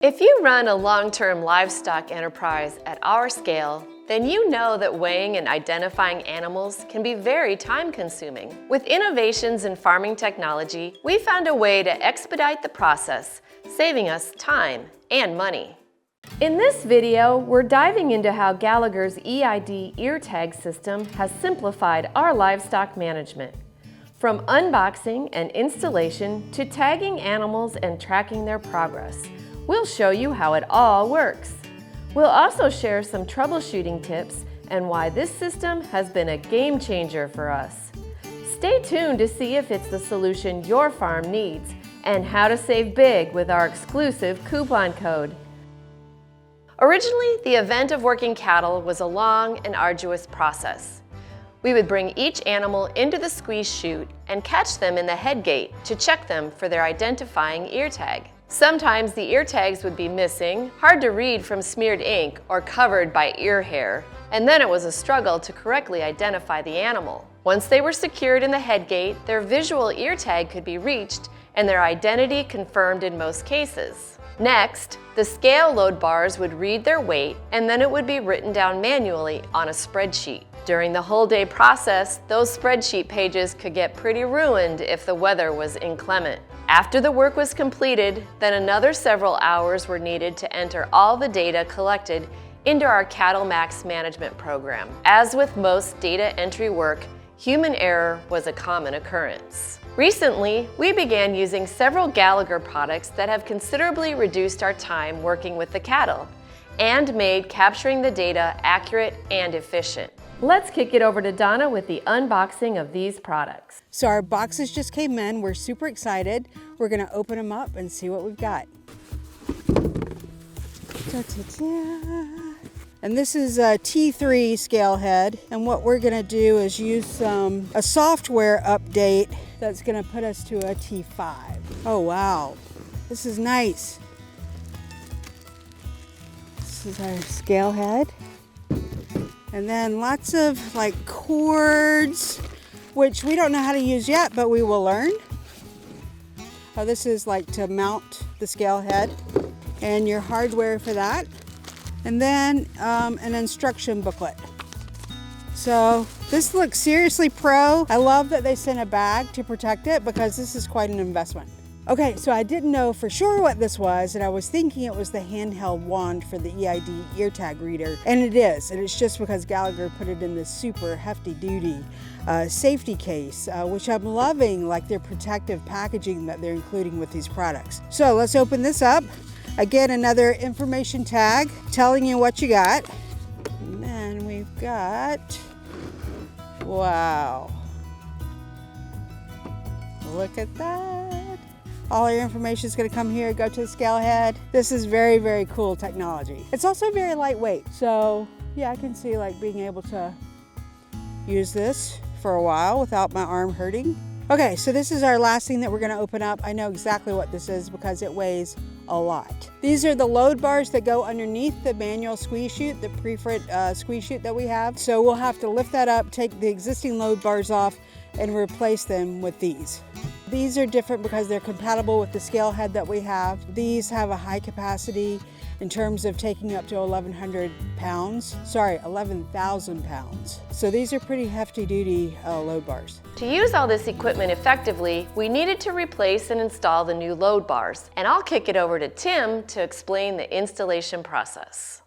If you run a long-term livestock enterprise at our scale, then you know that weighing and identifying animals can be very time-consuming. With innovations in farming technology, we found a way to expedite the process, saving us time and money. In this video, we're diving into how Gallagher's EID ear tag system has simplified our livestock management. From unboxing and installation to tagging animals and tracking their progress, we'll show you how it all works. We'll also share some troubleshooting tips and why this system has been a game changer for us. Stay tuned to see if it's the solution your farm needs and how to save big with our exclusive coupon code. Originally, the event of working cattle was a long and arduous process. We would bring each animal into the squeeze chute and catch them in the head gate to check them for their identifying ear tag. Sometimes the ear tags would be missing, hard to read from smeared ink, or covered by ear hair, and then it was a struggle to correctly identify the animal. Once they were secured in the head gate, their visual ear tag could be reached and their identity confirmed in most cases. Next, the scale load bars would read their weight and then it would be written down manually on a spreadsheet. During the whole day process, those spreadsheet pages could get pretty ruined if the weather was inclement. After the work was completed, then another several hours were needed to enter all the data collected into our Cattle Max management program. As with most data entry work, human error was a common occurrence. Recently, we began using several Gallagher products that have considerably reduced our time working with the cattle and made capturing the data accurate and efficient. Let's kick it over to Donna with the unboxing of these products. So our boxes just came in. We're super excited. We're gonna open them up and see what we've got. Ta-ta-ta. And this is a T3 scale head. And what we're gonna do is use a software update that's gonna put us to a T5. Oh wow, this is nice. This is our scale head. And then lots of like cords, which we don't know how to use yet, but we will learn. Oh, this is like to mount the scale head and your hardware for that. And then an instruction booklet. So this looks seriously pro. I love that they sent a bag to protect it because this is quite an investment. Okay, so I didn't know for sure what this was, and I was thinking it was the handheld wand for the EID ear tag reader, and it is, and it's just because Gallagher put it in this super hefty duty safety case, which I'm loving, like their protective packaging that they're including with these products. So let's open this up. Again, another information tag telling you what you got. And then we've got, wow, look at that. All your information is going to come here, go to the scale head. This is very, very cool technology. It's also very lightweight. So yeah, I can see like being able to use this for a while without my arm hurting. Okay, so this is our last thing that we're going to open up. I know exactly what this is because it weighs a lot. These are the load bars that go underneath the manual squeeze chute, the preferred squeeze chute that we have. So we'll have to lift that up, take the existing load bars off, and replace them with these. These are different because they're compatible with the scale head that we have. These have a high capacity in terms of taking up to 1,100 pounds. Sorry, 11,000 pounds. So these are pretty hefty duty load bars. To use all this equipment effectively, we needed to replace and install the new load bars. And I'll kick it over to Tim to explain the installation process.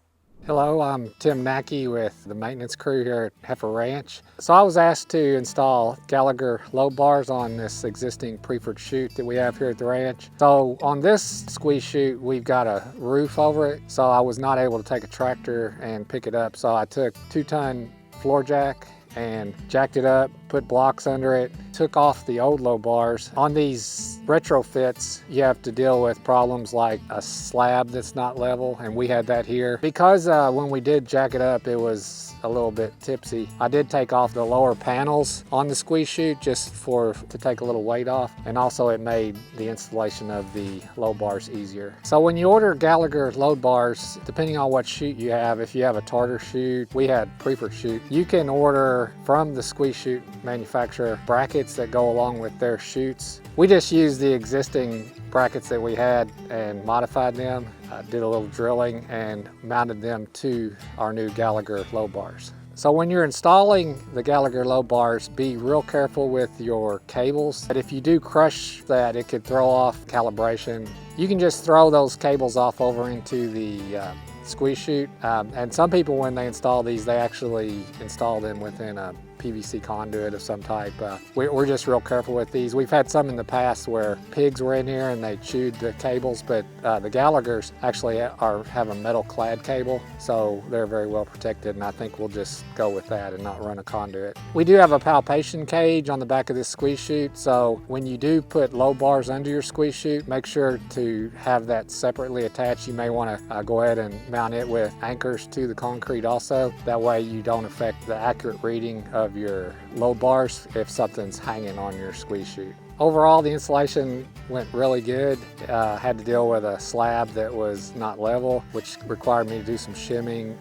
Hello, I'm Tim Nackey with the maintenance crew here at Heifer Ranch. So I was asked to install Gallagher load bars on this existing preferred chute that we have here at the ranch. So on this squeeze chute, we've got a roof over it, so I was not able to take a tractor and pick it up. So I took 2-ton floor jack and jacked it up, put blocks under it, took off the old low bars. On these retrofits, you have to deal with problems like a slab that's not level, and we had that here. Because when we did jack it up, it was a little bit tipsy. I did take off the lower panels on the squeeze chute just to take a little weight off, and also it made the installation of the low bars easier. So when you order Gallagher load bars, depending on what chute you have, if you have a tartar chute, we had preferred chute, you can order from the squeeze chute manufacture brackets that go along with their chutes. We just used the existing brackets that we had and modified them, did a little drilling and mounted them to our new Gallagher low bars. So when you're installing the Gallagher low bars, be real careful with your cables. But if you do crush that, it could throw off calibration. You can just throw those cables off over into the squeeze chute. And some people, when they install these, they actually install them within a PVC conduit of some type. We're just real careful with these. We've had some in the past where pigs were in here and they chewed the cables, but the Gallaghers actually have a metal clad cable, so they're very well protected, and I think we'll just go with that and not run a conduit. We do have a palpation cage on the back of this squeeze chute, so when you do put low bars under your squeeze chute, make sure to have that separately attached. You may want to go ahead and mount it with anchors to the concrete also. That way you don't affect the accurate reading of your low bars if something's hanging on your squeeze chute. Overall, the installation went really good. Had to deal with a slab that was not level, which required me to do some shimming.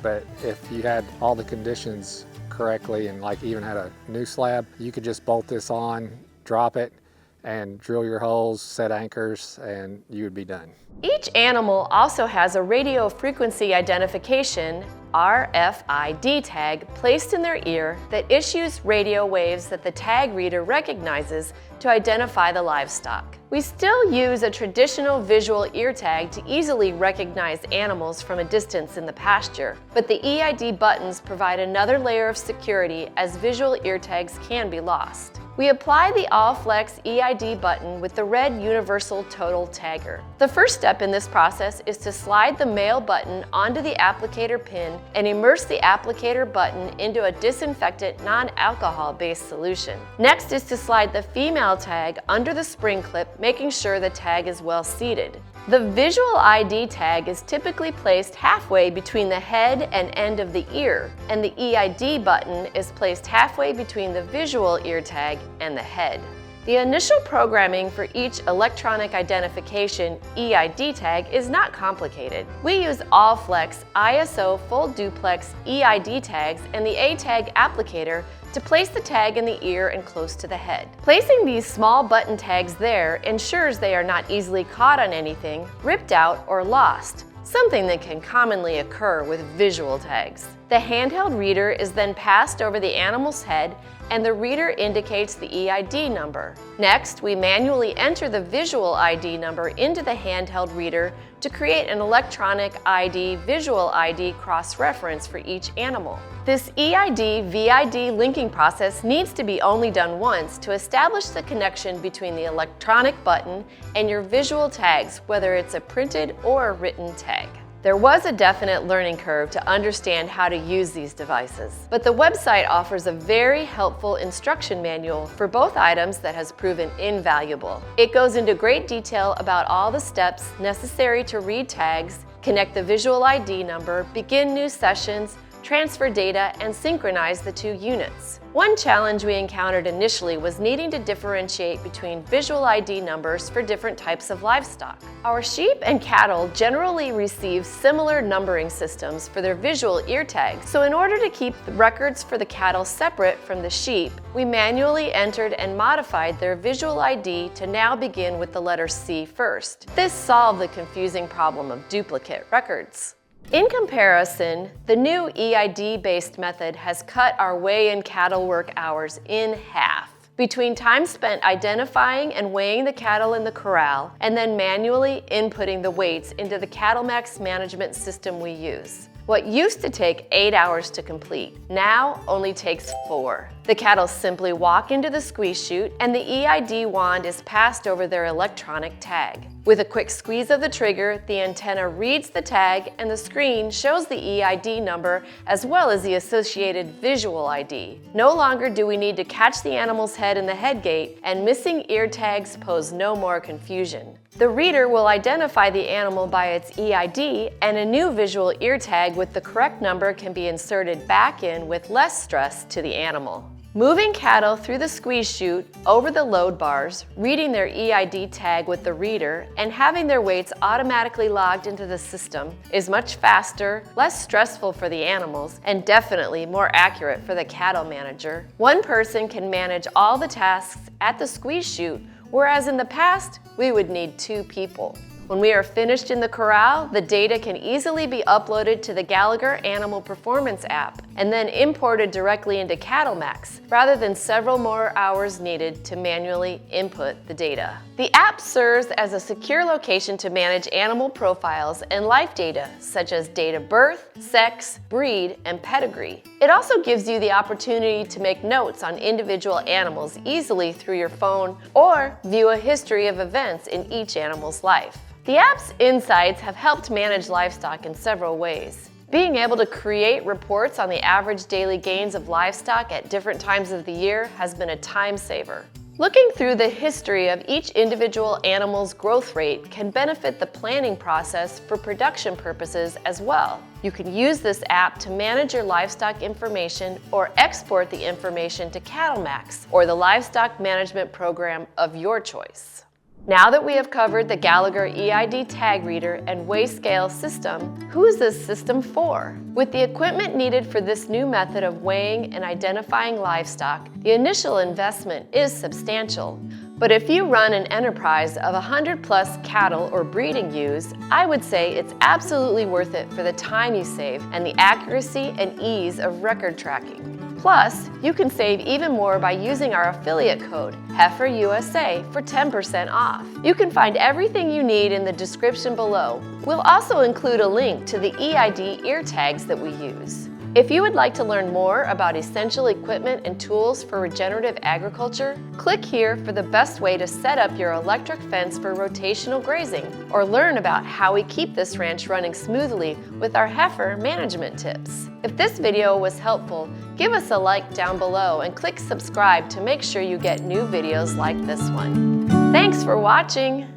But if you had all the conditions correctly and like even had a new slab, you could just bolt this on, drop it, and drill your holes, set anchors, and you would be done. Each animal also has a radio frequency identification RFID tag placed in their ear that issues radio waves that the tag reader recognizes to identify the livestock. We still use a traditional visual ear tag to easily recognize animals from a distance in the pasture, but the EID buttons provide another layer of security as visual ear tags can be lost. We apply the All-Flex EID button with the red Universal Total Tagger. The first step in this process is to slide the male button onto the applicator pin and immerse the applicator button into a disinfectant non-alcohol-based solution. Next is to slide the female tag under the spring clip, making sure the tag is well seated. The visual ID tag is typically placed halfway between the head and end of the ear, and the EID button is placed halfway between the visual ear tag and the head. The initial programming for each electronic identification EID tag is not complicated. We use All-Flex ISO full duplex EID tags and the A-tag applicator to place the tag in the ear and close to the head. Placing these small button tags there ensures they are not easily caught on anything, ripped out, or lost, something that can commonly occur with visual tags. The handheld reader is then passed over the animal's head and the reader indicates the EID number. Next, we manually enter the visual ID number into the handheld reader to create an electronic ID visual ID cross-reference for each animal. This EID-VID linking process needs to be only done once to establish the connection between the electronic button and your visual tags, whether it's a printed or a written tag. There was a definite learning curve to understand how to use these devices, but the website offers a very helpful instruction manual for both items that has proven invaluable. It goes into great detail about all the steps necessary to read tags, connect the visual ID number, begin new sessions, transfer data, and synchronize the two units. One challenge we encountered initially was needing to differentiate between visual ID numbers for different types of livestock. Our sheep and cattle generally receive similar numbering systems for their visual ear tags, so in order to keep the records for the cattle separate from the sheep, we manually entered and modified their visual ID to now begin with the letter C first. This solved the confusing problem of duplicate records. In comparison, the new EID-based method has cut our weigh-in cattle work hours in half. Between time spent identifying and weighing the cattle in the corral and then manually inputting the weights into the CattleMax management system we use. What used to take 8 hours to complete now only takes 4. The cattle simply walk into the squeeze chute and the EID wand is passed over their electronic tag. With a quick squeeze of the trigger, the antenna reads the tag and the screen shows the EID number as well as the associated visual ID. No longer do we need to catch the animal's head in the head gate, and missing ear tags pose no more confusion. The reader will identify the animal by its EID, and a new visual ear tag with the correct number can be inserted back in with less stress to the animal. Moving cattle through the squeeze chute, over the load bars, reading their EID tag with the reader, and having their weights automatically logged into the system is much faster, less stressful for the animals, and definitely more accurate for the cattle manager. One person can manage all the tasks at the squeeze chute, whereas in the past, we would need 2 people. When we are finished in the corral, the data can easily be uploaded to the Gallagher Animal Performance app and then imported directly into CattleMax, rather than several more hours needed to manually input the data. The app serves as a secure location to manage animal profiles and life data, such as date of birth, sex, breed, and pedigree. It also gives you the opportunity to make notes on individual animals easily through your phone or view a history of events in each animal's life. The app's insights have helped manage livestock in several ways. Being able to create reports on the average daily gains of livestock at different times of the year has been a time saver. Looking through the history of each individual animal's growth rate can benefit the planning process for production purposes as well. You can use this app to manage your livestock information or export the information to CattleMax or the livestock management program of your choice. Now that we have covered the Gallagher EID tag reader and weigh scale system, who is this system for? With the equipment needed for this new method of weighing and identifying livestock, the initial investment is substantial. But if you run an enterprise of 100+ cattle or breeding ewes, I would say it's absolutely worth it for the time you save and the accuracy and ease of record tracking. Plus, you can save even more by using our affiliate code, Heifer USA, for 10% off. You can find everything you need in the description below. We'll also include a link to the EID ear tags that we use. If you would like to learn more about essential equipment and tools for regenerative agriculture, click here for the best way to set up your electric fence for rotational grazing, or learn about how we keep this ranch running smoothly with our heifer management tips. If this video was helpful, give us a like down below and click subscribe to make sure you get new videos like this one. Thanks for watching!